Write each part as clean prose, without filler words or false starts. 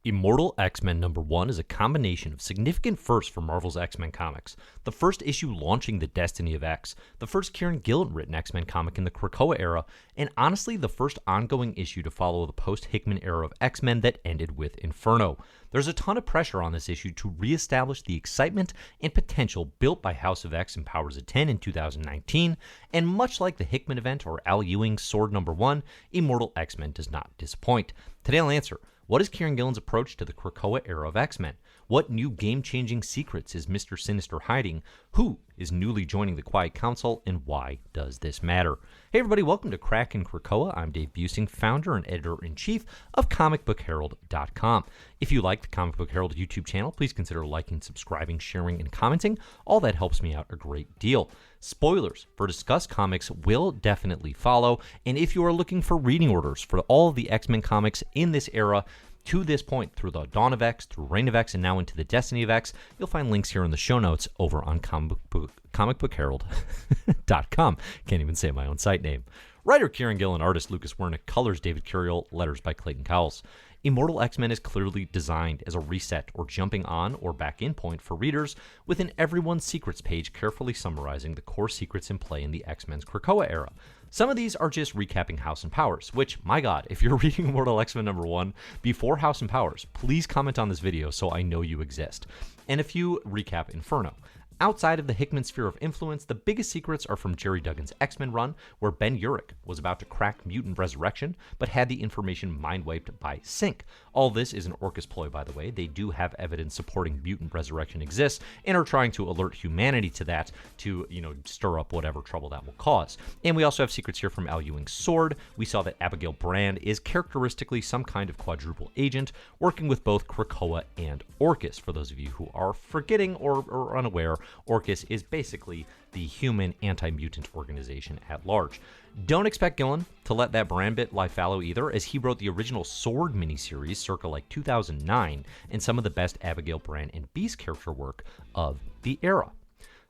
Immortal X-Men #1 is a combination of significant firsts for Marvel's X-Men comics. The first issue launching the Destiny of X, the first Kieron Gillen written X-Men comic in the Krakoa era, and honestly the first ongoing issue to follow the post-Hickman era of X-Men that ended with Inferno. There's a ton of pressure on this issue to reestablish the excitement and potential built by House of X and Powers of 10 in 2019, and much like the Hickman event or Al Ewing's Sword #1, Immortal X-Men does not disappoint. Today I'll answer: what is Kieron Gillen's approach to the Krakoa era of X-Men? What new game-changing secrets is Mister Sinister hiding? Who is newly joining the Quiet Council, and why does this matter? Hey everybody, welcome to Krakin Krakoa. I'm Dave Busing, founder and editor-in-chief of comicbookherald.com. If you like the Comic Book Herald YouTube channel, please consider liking, subscribing, sharing, and commenting. All that helps me out a great deal. Spoilers for discussed comics will definitely follow, and if you are looking for reading orders for all of the X-Men comics in this era, to this point, through the Dawn of X, through Reign of X, and now into the Destiny of X, you'll find links here in the show notes over on comicbookherald.com. Can't even say my own site name. Writer Kieron Gillen, artist Lucas Werneck, colors David Curiel, letters by Clayton Cowles. Immortal X-Men is clearly designed as a reset or jumping on or back in point for readers, with an Everyone's Secrets page carefully summarizing the core secrets in play in the X-Men's Krakoa era. Some of these are just recapping House and Powers, which, my god, if you're reading Immortal X-Men #1 before House and Powers, please comment on this video so I know you exist. And a few recap Inferno. Outside of the Hickman sphere of influence, the biggest secrets are from Jerry Duggan's X-Men run, where Ben Urich was about to crack mutant resurrection, but had the information mind-wiped by Synch. All this is an Orcus ploy, by the way. They do have evidence supporting mutant resurrection exists, and are trying to alert humanity to that to, stir up whatever trouble that will cause. And we also have secrets here from Al Ewing's Sword. We saw that Abigail Brand is characteristically some kind of quadruple agent, working with both Krakoa and Orcus. For those of you who are forgetting or unaware, Orcus is basically the human anti-mutant organization at large. Don't expect Gillen to let that brand bit lie fallow either, as he wrote the original Sword miniseries circa 2009 and some of the best Abigail Brand and Beast character work of the era.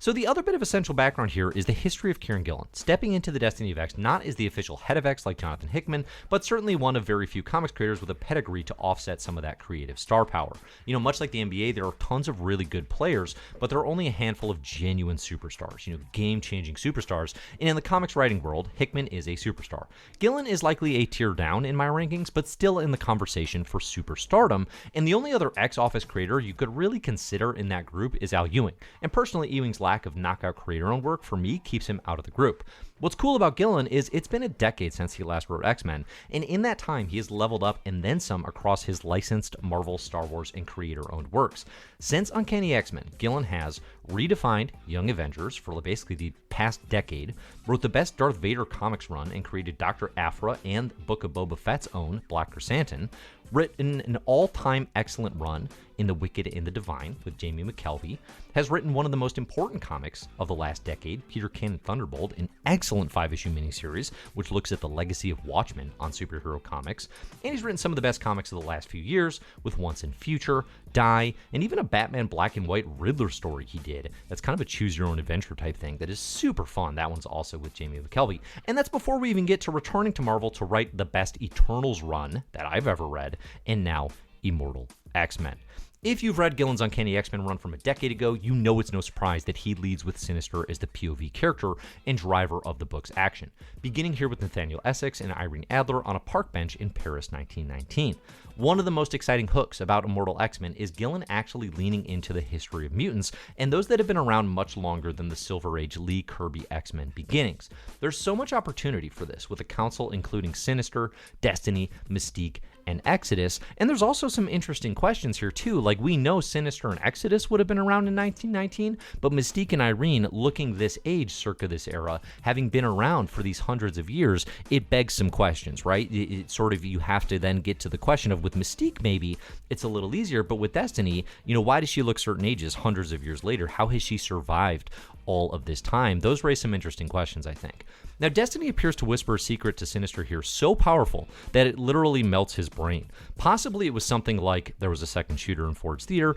So the other bit of essential background here is the history of Kieron Gillen, stepping into the Destiny of X not as the official head of X like Jonathan Hickman, but certainly one of very few comics creators with a pedigree to offset some of that creative star power. Much like the NBA, there are tons of really good players, but there are only a handful of genuine superstars, game-changing superstars, and in the comics writing world, Hickman is a superstar. Gillen is likely a tier down in my rankings, but still in the conversation for superstardom, and the only other X-Office creator you could really consider in that group is Al Ewing, and personally, Ewing's lack of knockout creator-owned work for me keeps him out of the group. What's cool about Gillen is it's been a decade since he last wrote X-Men, and in that time he has leveled up and then some across his licensed Marvel, Star Wars, and creator-owned works. Since Uncanny X-Men, Gillen has redefined Young Avengers for basically the past decade, wrote the best Darth Vader comics run and created Dr. Aphra and Book of Boba Fett's own Black Chrysanthemum, written an all-time excellent run in The Wicked and the Divine with Jamie McKelvey, has written one of the most important comics of the last decade, Peter Cannon Thunderbolt, an excellent 5-issue miniseries which looks at the legacy of Watchmen on superhero comics, and he's written some of the best comics of the last few years with Once and Future, Die, and even a Batman Black and White Riddler story he did. That's kind of a choose-your-own-adventure type thing that is super fun. That one's also with Jamie McKelvey. And that's before we even get to returning to Marvel to write the best Eternals run that I've ever read, and now Immortal X-Men. If you've read Gillen's Uncanny X-Men run from a decade ago, you know it's no surprise that he leads with Sinister as the POV character and driver of the book's action, beginning here with Nathaniel Essex and Irene Adler on a park bench in Paris 1919. One of the most exciting hooks about Immortal X-Men is Gillen actually leaning into the history of mutants, and those that have been around much longer than the Silver Age Lee Kirby X-Men beginnings. There's so much opportunity for this, with the Council including Sinister, Destiny, Mystique, and Exodus, and there's also some interesting questions here too, like we know Sinister and Exodus would have been around in 1919, but Mystique and Irene, looking this age circa this era, having been around for these hundreds of years, it begs some questions, right? It sort of, you have to then get to the question of, with Mystique maybe it's a little easier, but with Destiny, why does she look certain ages hundreds of years later? How has she survived all of this time? Those raise some interesting questions, I think. Now, Destiny appears to whisper a secret to Sinister here so powerful that it literally melts his brain. Possibly it was something like there was a second shooter in Ford's Theater,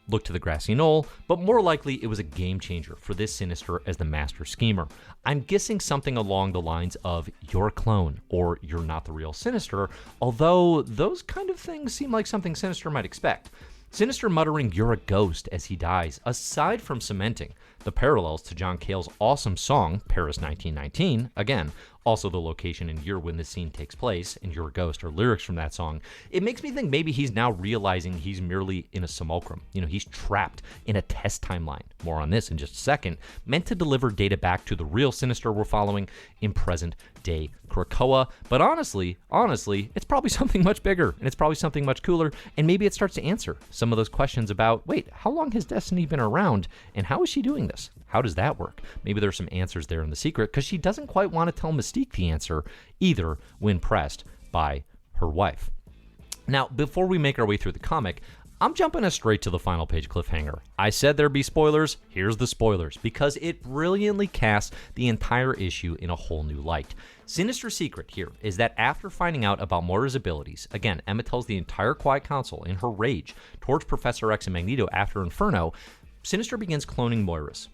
look to the grassy knoll, but more likely it was a game changer for this Sinister as the master schemer. I'm guessing something along the lines of "you're a clone" or "you're not the real Sinister," although those kind of things seem like something Sinister might expect. Sinister muttering "you're a ghost" as he dies, aside from cementing the parallels to John Cale's awesome song, Paris 1919, again, also the location and year when this scene takes place, and "You're a Ghost" are lyrics from that song, it makes me think maybe he's now realizing he's merely in a simulacrum. He's trapped in a test timeline. More on this in just a second, meant to deliver data back to the real Sinister we're following in present-day Krakoa. But honestly, it's probably something much bigger, and it's probably something much cooler, and maybe it starts to answer some of those questions about, wait, how long has Destiny been around, and how is she doing this? How does that work? Maybe there's some answers there in the secret, because she doesn't quite want to tell Mystique the answer either when pressed by her wife. Now, before we make our way through the comic, I'm jumping us straight to the final page cliffhanger. I said there'd be spoilers. Here's the spoilers, because it brilliantly casts the entire issue in a whole new light. Sinister's secret here is that after finding out about Moira's abilities, again, Emma tells the entire Quiet Council in her rage towards Professor X and Magneto after Inferno, Sinister begins cloning Moira's,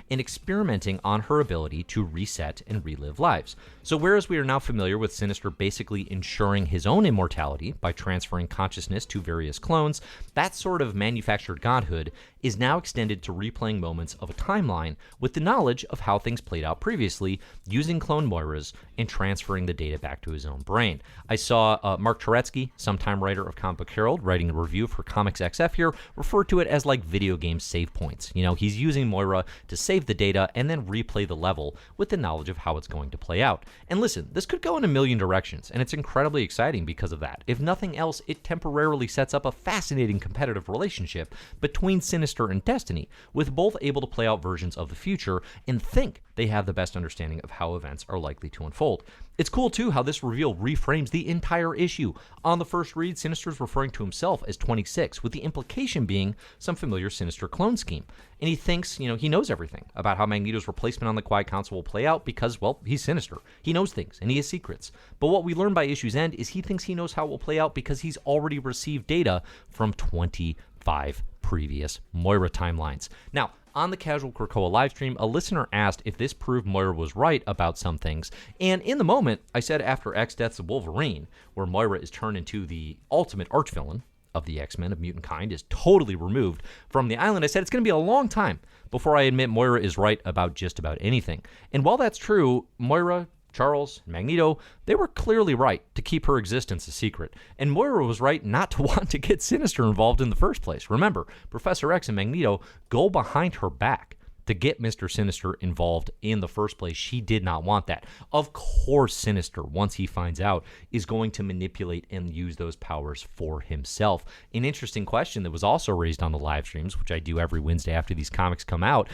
and experimenting on her ability to reset and relive lives. So whereas we are now familiar with Sinister basically ensuring his own immortality by transferring consciousness to various clones, that sort of manufactured godhood is now extended to replaying moments of a timeline with the knowledge of how things played out previously, using clone Moira's and transferring the data back to his own brain. I saw Mark Turetsky, sometime writer of Comic Book Herald, writing a review for Comics XF here, refer to it as like video game save points. He's using Moira to save the data and then replay the level with the knowledge of how it's going to play out. And listen, this could go in a million directions, and it's incredibly exciting because of that. If nothing else, it temporarily sets up a fascinating competitive relationship between Sinister and Destiny, with both able to play out versions of the future and think they have the best understanding of how events are likely to unfold. It's cool, too, how this reveal reframes the entire issue. On the first read, Sinister's referring to himself as 26, with the implication being some familiar Sinister clone scheme. And he thinks, he knows everything about how Magneto's replacement on the Quiet Council will play out because, well, he's Sinister. He knows things, and he has secrets. But what we learn by issue's end is he thinks he knows how it will play out because he's already received data from 25 previous Moira timelines. Now, on the Casual Krakoa livestream, a listener asked if this proved Moira was right about some things, and in the moment, I said after X Deaths of Wolverine, where Moira is turned into the ultimate archvillain of the X-Men, of mutant kind, is totally removed from the island, I said it's going to be a long time before I admit Moira is right about just about anything. And while that's true, Moira, Charles, Magneto, they were clearly right to keep her existence a secret. And Moira was right not to want to get Sinister involved in the first place. Remember, Professor X and Magneto go behind her back to get Mister Sinister involved in the first place. She did not want that. Of course, Sinister, once he finds out, is going to manipulate and use those powers for himself. An interesting question that was also raised on the live streams, which I do every Wednesday after these comics come out,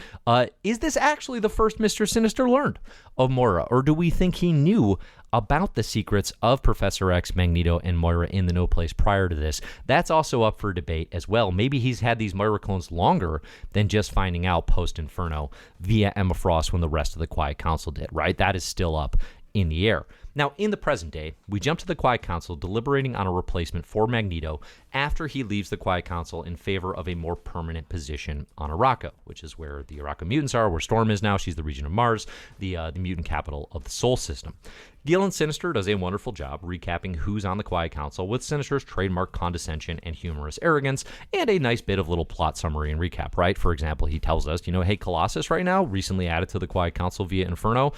is this actually the first Mister Sinister learned of Moira, or do we think he knew about the secrets of Professor X, Magneto, and Moira in the No Place prior to this? That's also up for debate as well. Maybe he's had these Moira clones longer than just finding out post-Inferno via Emma Frost when the rest of the Quiet Council did, right? That is still up in the air. Now, in the present day, we jump to the Quiet Council deliberating on a replacement for Magneto after he leaves the Quiet Council in favor of a more permanent position on Arakko, which is where the Arakko mutants are, where Storm is now. She's the region of Mars, the mutant capital of the Sol system. Gillen Sinister does a wonderful job recapping who's on the Quiet Council with Sinister's trademark condescension and humorous arrogance, and a nice bit of little plot summary and recap, right? For example, he tells us, hey, Colossus right now, recently added to the Quiet Council via Inferno.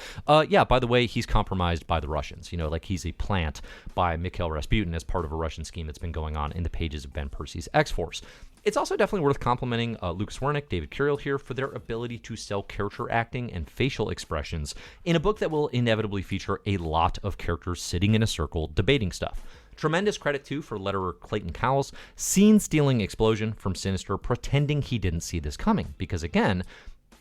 Yeah, by the way, he's compromised by the Russians. Like he's a plant by Mikhail Rasputin as part of a Russian scheme that's been going on in the pages of Ben Percy's X-Force. It's also definitely worth complimenting Lucas Werneck, David Curiel here for their ability to sell character acting and facial expressions in a book that will inevitably feature a lot of characters sitting in a circle debating stuff. Tremendous credit, too, for letterer Clayton Cowles, scene-stealing explosion from Sinister, pretending he didn't see this coming. Because, again,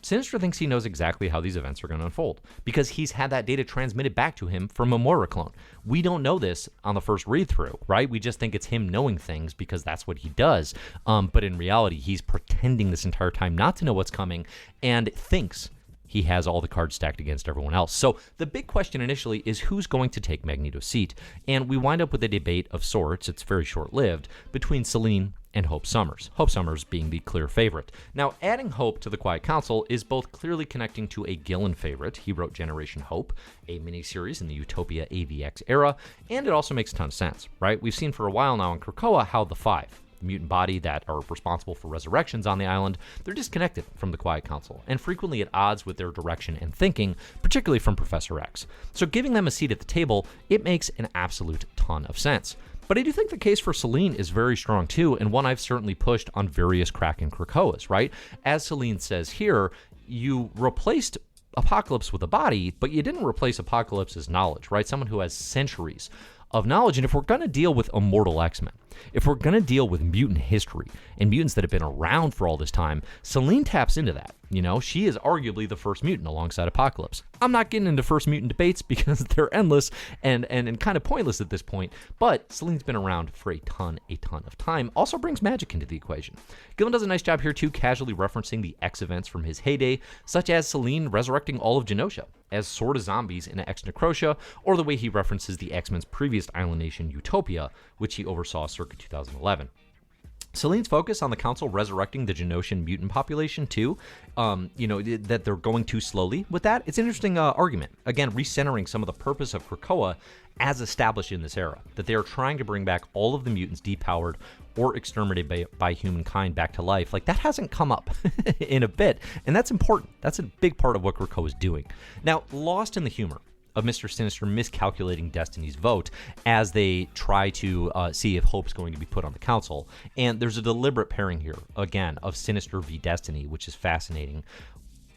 Sinister thinks he knows exactly how these events are going to unfold because he's had that data transmitted back to him from a Moira clone. We don't know this on the first read-through, right? We just think it's him knowing things because that's what he does. But in reality, he's pretending this entire time not to know what's coming and thinks he has all the cards stacked against everyone else. So the big question initially is who's going to take Magneto's seat? And we wind up with a debate of sorts, it's very short-lived, between Selene and Hope Summers. Hope Summers being the clear favorite. Now, adding Hope to the Quiet Council is both clearly connecting to a Gillen favorite. He wrote Generation Hope, a miniseries in the Utopia AVX era, and it also makes a ton of sense, right? We've seen for a while now in Krakoa how the Five, the mutant body that are responsible for resurrections on the island, they're disconnected from the Quiet Council, and frequently at odds with their direction and thinking, particularly from Professor X. So giving them a seat at the table, it makes an absolute ton of sense. But I do think the case for Selene is very strong too, and one I've certainly pushed on various Krakin Krakoas, right? As Selene says here, you replaced Apocalypse with a body, but you didn't replace Apocalypse's knowledge, right? Someone who has centuries of knowledge. And if we're going to deal with Immortal X-Men, if we're going to deal with mutant history and mutants that have been around for all this time, Selene taps into that. You know, she is arguably the first mutant alongside Apocalypse. I'm not getting into first mutant debates because they're endless and kind of pointless at this point, but Selene's been around for a ton of time. Also brings magic into the equation. Gillen does a nice job here too, casually referencing the X events from his heyday, such as Selene resurrecting all of Genosha as sort of zombies in Ex Necrotia, or the way he references the X-Men's previous island nation, Utopia, which he oversaw circa 2011. Selene's focus on the council resurrecting the Genoshan mutant population too, that they're going too slowly with that. It's an interesting argument. Again, recentering some of the purpose of Krakoa as established in this era, that they are trying to bring back all of the mutants depowered or exterminated by humankind back to life. Like, that hasn't come up in a bit, and that's important. That's a big part of what Krakoa is doing. Now, lost in the humor of Mister Sinister miscalculating Destiny's vote as they try to see if Hope's going to be put on the council. And there's a deliberate pairing here, again, of Sinister v. Destiny, which is fascinating.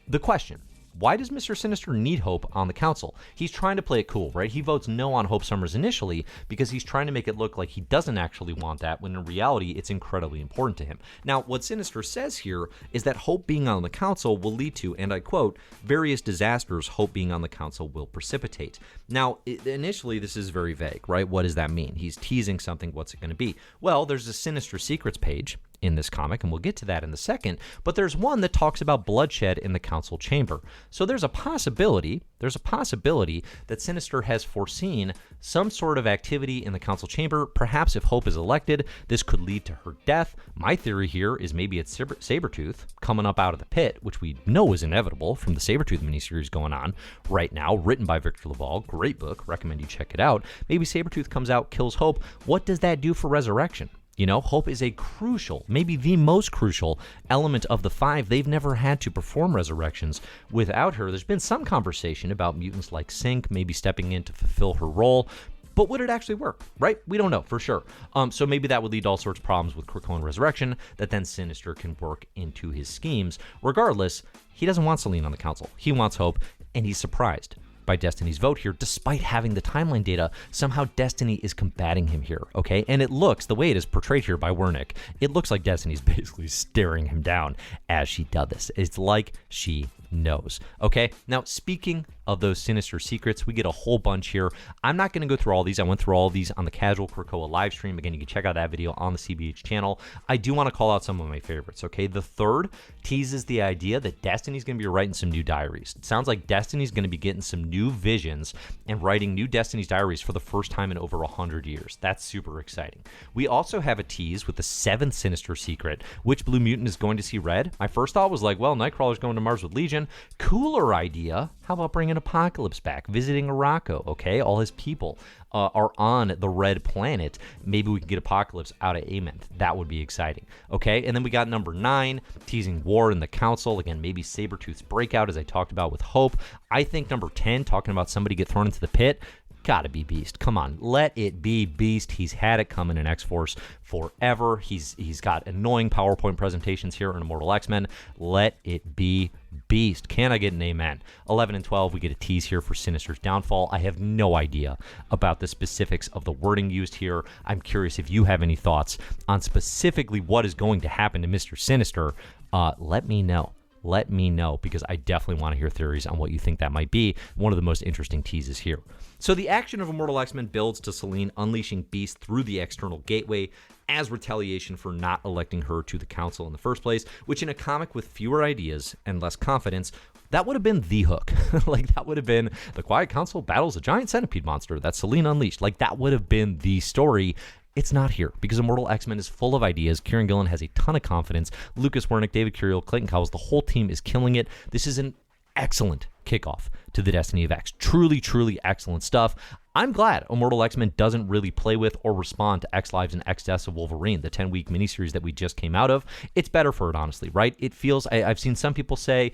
The question: why does Mr. Sinister need Hope on the council? He's trying to play it cool, right? He votes no on Hope Summers initially because he's trying to make it look like he doesn't actually want that, when in reality, it's incredibly important to him. Now, what Sinister says here is that Hope being on the council will lead to, and I quote, various disasters Hope being on the council will precipitate. Now, initially, this is very vague, right? What does that mean? He's teasing something. What's it going to be? Well, there's a Sinister Secrets page in this comic, and we'll get to that in a second, but there's one that talks about bloodshed in the council chamber. So there's a possibility that Sinister has foreseen some sort of activity in the council chamber. Perhaps if Hope is elected, this could lead to her death. My theory here is maybe it's Sabretooth coming up out of the pit, which we know is inevitable from the Sabretooth miniseries going on right now, written by Victor Laval. Great book, recommend you check it out. Maybe Sabretooth comes out, kills Hope. What does that do for Resurrection? You know, Hope is a crucial, maybe the most crucial element of the Five. They've never had to perform resurrections without her. There's been some conversation about mutants like Synch maybe stepping in to fulfill her role, but would it actually work, right? We don't know for sure. So maybe that would lead to all sorts of problems with Krakoan Resurrection that then Sinister can work into his schemes. Regardless, he doesn't want Selene on the council. He wants Hope, and he's surprised by Destiny's vote here. Despite having the timeline data, somehow Destiny is combating him here, okay? And it looks, the way it is portrayed here by Werneck, it looks like Destiny's basically staring him down as she does this. It's like she knows, okay? Now, speaking of those Sinister secrets, we get a whole bunch here. I'm not going to go through all these. I went through all these on the Casual Krakoa live stream. Again, you can check out that video on the CBH channel. I do want to call out some of my favorites, okay? The third teases the idea that Destiny's going to be writing some new diaries. It sounds like Destiny's going to be getting some new visions and writing new Destiny's diaries for the first time in over 100 years. That's super exciting. We also have a tease with the seventh Sinister secret, which Blue Mutant is going to see red. My first thought was like, well, Nightcrawler's going to Mars with Legion. Cooler idea. How about bringing Apocalypse back, visiting Araco, okay? All his people are on the red planet. Maybe we can get Apocalypse out of Amenth. That would be exciting, okay? And then we got number 9, teasing war in the council. Again, maybe Sabretooth's breakout, as I talked about with Hope. I think number 10, talking about somebody get thrown into the pit. Gotta be Beast. Come on, let it be Beast. He's had it coming in X-Force forever. He's got annoying PowerPoint presentations here in Immortal X-Men. Let it be Beast. Can I get an amen? 11 and 12, we get a tease here for Sinister's downfall. I have no idea about the specifics of the wording used here. I'm curious if you have any thoughts on specifically what is going to happen to Mr. Sinister. Let me know. Let me know, because I definitely want to hear theories on what you think that might be. One of the most interesting teases here. So the action of Immortal X-Men builds to Selene unleashing Beast through the external gateway as retaliation for not electing her to the council in the first place, which in a comic with fewer ideas and less confidence, that would have been the hook. Like, that would have been the Quiet Council battles a giant centipede monster that Selene unleashed. Like, that would have been the story. It's not here because Immortal X-Men is full of ideas. Kieron Gillen has a ton of confidence. Lucas Werneck, David Curiel, Clayton Cowles, the whole team is killing it. This is an excellent kickoff to the Destiny of X. Truly, truly excellent stuff. I'm glad Immortal X-Men doesn't really play with or respond to X Lives and X Deaths of Wolverine, the 10-week miniseries that we just came out of. It's better for it, honestly, right? It feels, I've seen some people say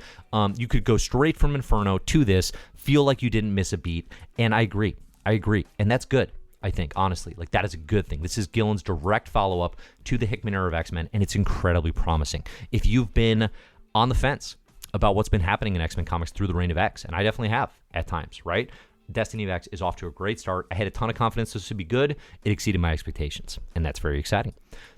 you could go straight from Inferno to this, feel like you didn't miss a beat, and I agree. And that's good. I think, honestly, like that is a good thing. This is Gillen's direct follow-up to the Hickman era of X-Men, and it's incredibly promising. If you've been on the fence about what's been happening in X-Men comics through the reign of X, and I definitely have at times, right? Destiny of X is off to a great start. I had a ton of confidence this would be good. It exceeded my expectations, and that's very exciting.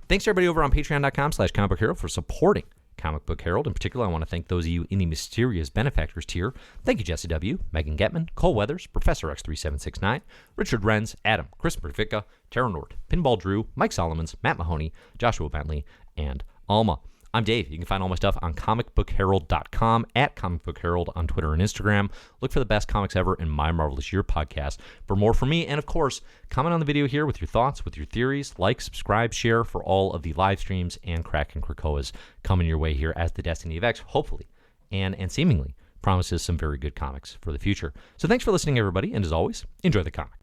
Thanks to everybody over on patreon.com/comicbookhero for supporting Comic Book Herald. In particular, I want to thank those of you in the mysterious benefactors tier. Thank you, Jesse W., Megan Getman, Cole Weathers, Professor X3769, Richard Renz, Adam, Chris Perfika, Tara Nord, Pinball Drew, Mike Solomons, Matt Mahoney, Joshua Bentley, and Alma. I'm Dave. You can find all my stuff on comicbookherald.com, at Comic Book Herald on Twitter and Instagram. Look for the best comics ever in My Marvelous Year podcast for more from me. And of course, comment on the video here with your thoughts, with your theories. Like, subscribe, share for all of the live streams and Krakin Krakoas coming your way here as the Destiny of X, hopefully, and seemingly promises some very good comics for the future. So thanks for listening, everybody. And as always, enjoy the comic.